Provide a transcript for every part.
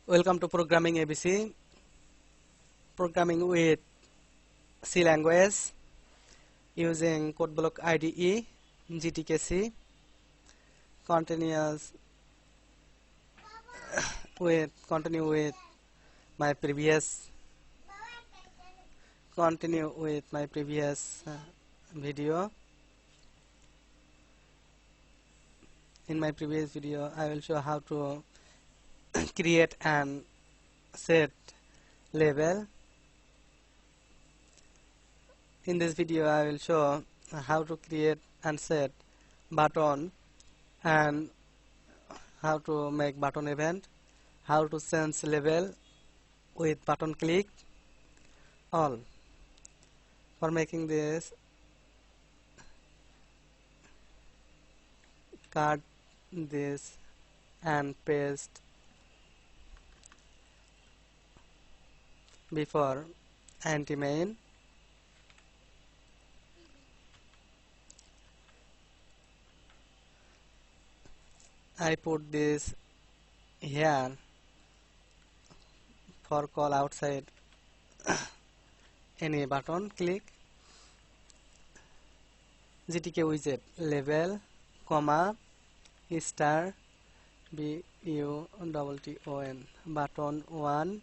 Welcome to Programming ABC, programming with C language using code block IDE, GTKC, continue with my previous video. In my previous video, I will show how to create and set label. In this video, I will show how to create and set button and how to make button event, how to change label with button click, all. For making this, cut this and paste before anti-main. I put this here for call outside any button click. GTK widget label, comma, star, button, button 1,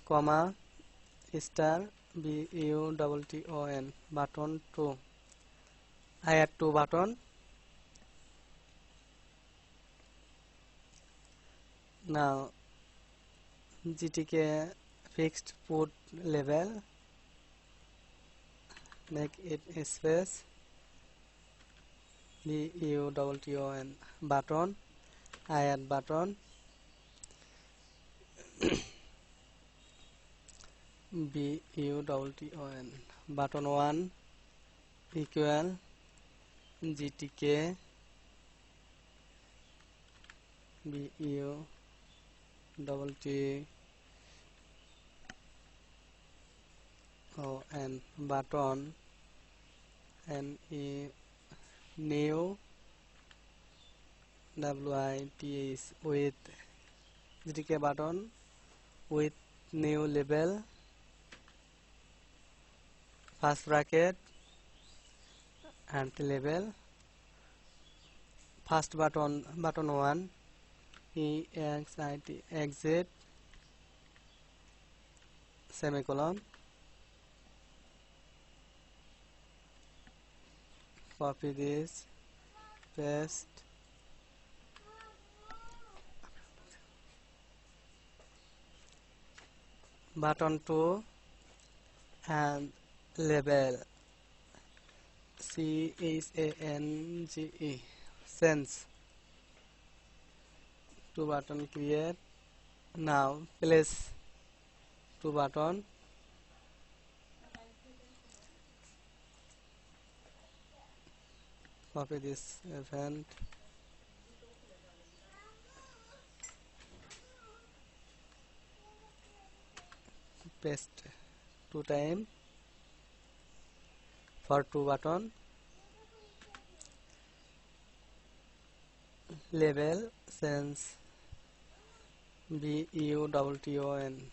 comma, star, button, button 2. I add 2 button. Now GTK fixed put label, make it a space, button, button, I add button, button, button 1 equal GTK button button and new width with GTK button with new label, first bracket and label, first button 1 exit semicolon, copy this, paste, button 2 and label change, sense, 2 button create. Now place 2 button, copy this event, paste 2 times for 2 button, label sense button,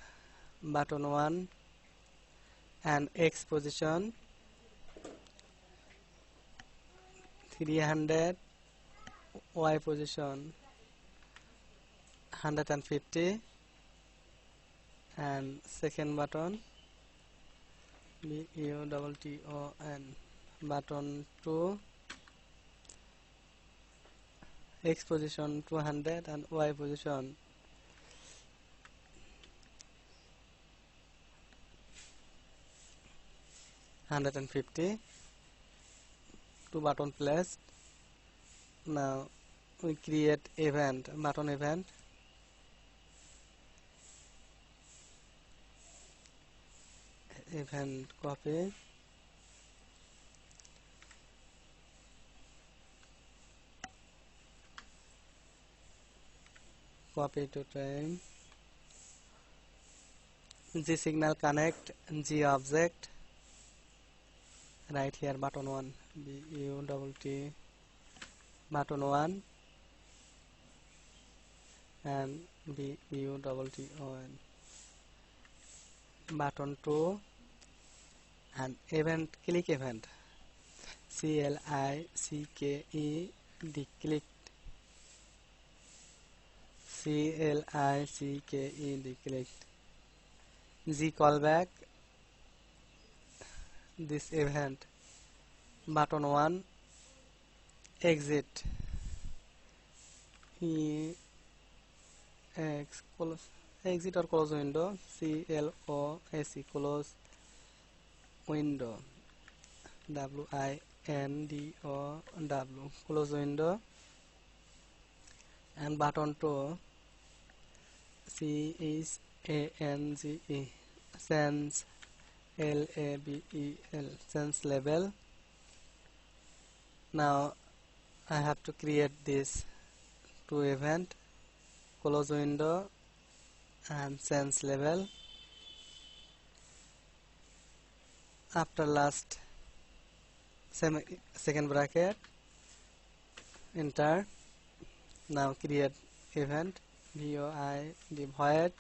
button 1 and X position 300, Y position 150 and second button button, button 2 X position 200 and Y position 150, 2 button placed. Now we create event, button event, copy, copy 2 times, G signal connect G object, Right here button 1, BUTT button 1 and BUTTON button 2 and event click event CLICKE the clicked CLICKE the clicked G callback this event button 1 exit close exit or close window CLOSE close window WINDOW close window and button 2 CHANGE sense LABEL sense label. Now I have to create this two event close window and sense label. After last second bracket enter. Now create event VOID void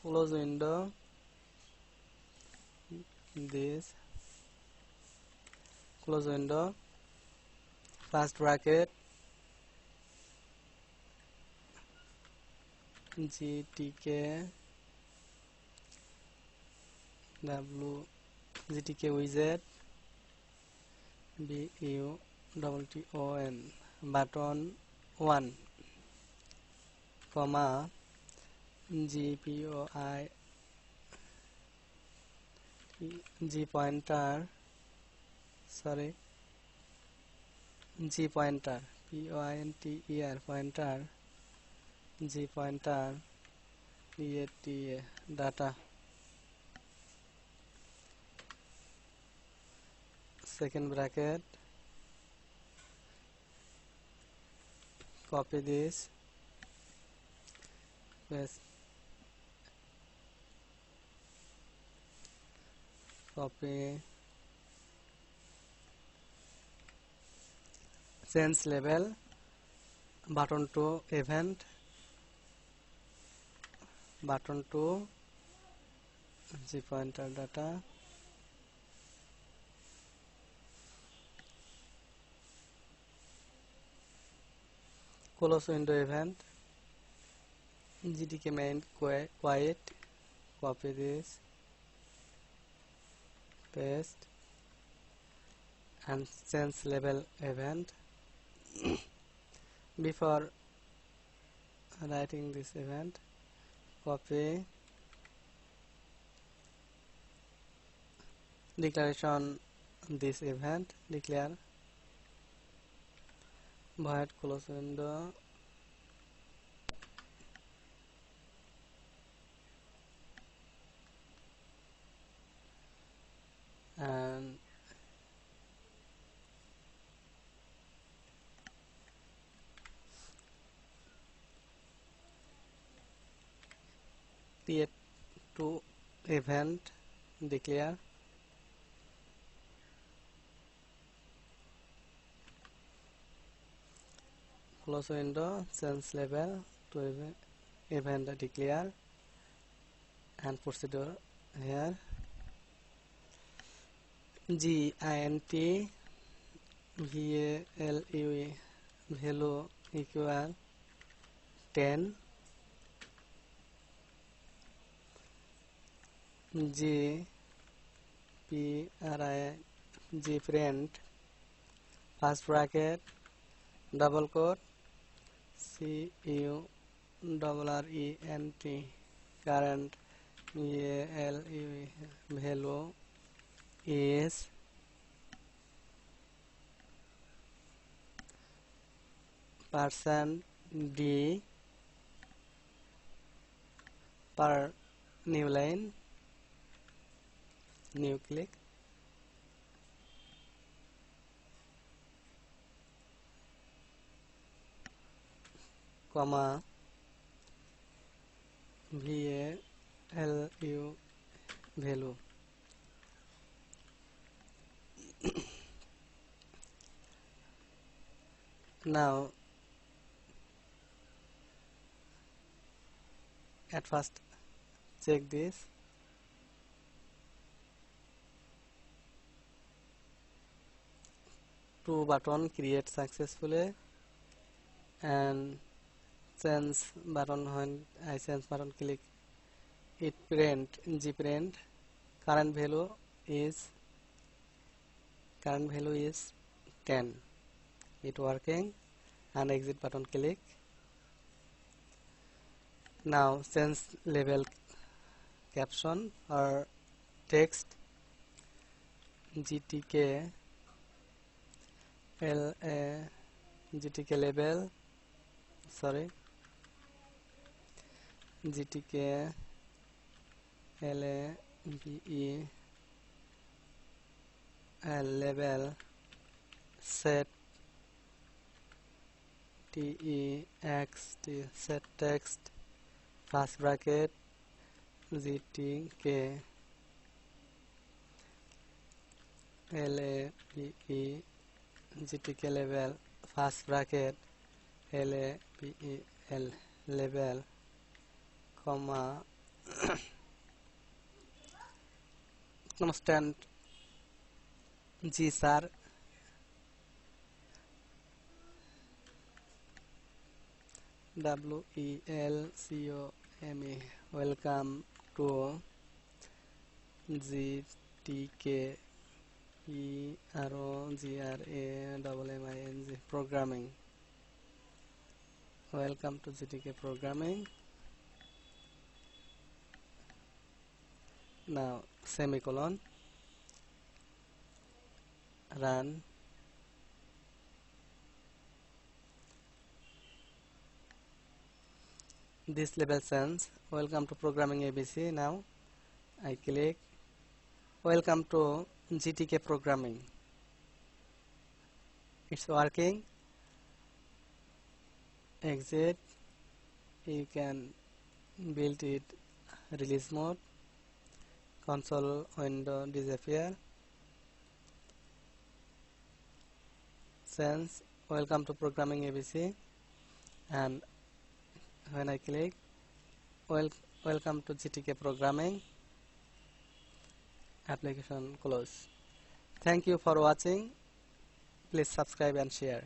close window this close window first bracket GTK widget BUTTON button 1 comma GPOI G pointer G pointer POINTER pointer G pointer data second bracket copy this paste copy sense label button 2 event button 2 G pointer data close window event GTK main quiet copy this paste and sense label event. Before writing this event copy declaration this event declare void close window and create two event declare close window sense label to event declare and procedure here GINT VALUE value equal 10 G print first bracket double quote CURRENT current VALUE value is %D per new line new click comma VALUE value Now at first check this. Two button create successfully, and change button, when I change button click it print gprint current value is 10. It working, and exit button click. Now change label caption or text gtk gtk label, sorry, gtk label label set text set text first bracket gtk label gtk label first bracket label label comma constant g star welcome, welcome to gtk programming, programming. Welcome to gtk programming. Now semicolon, run. This label sends welcome to programming ABC. Now I click welcome to gtk programming. It's working. Exit. You can build it release mode. Console window disappear. Sends welcome to programming ABC, and when I click welcome to gtk programming, application close. Thank you for watching. Please subscribe and share.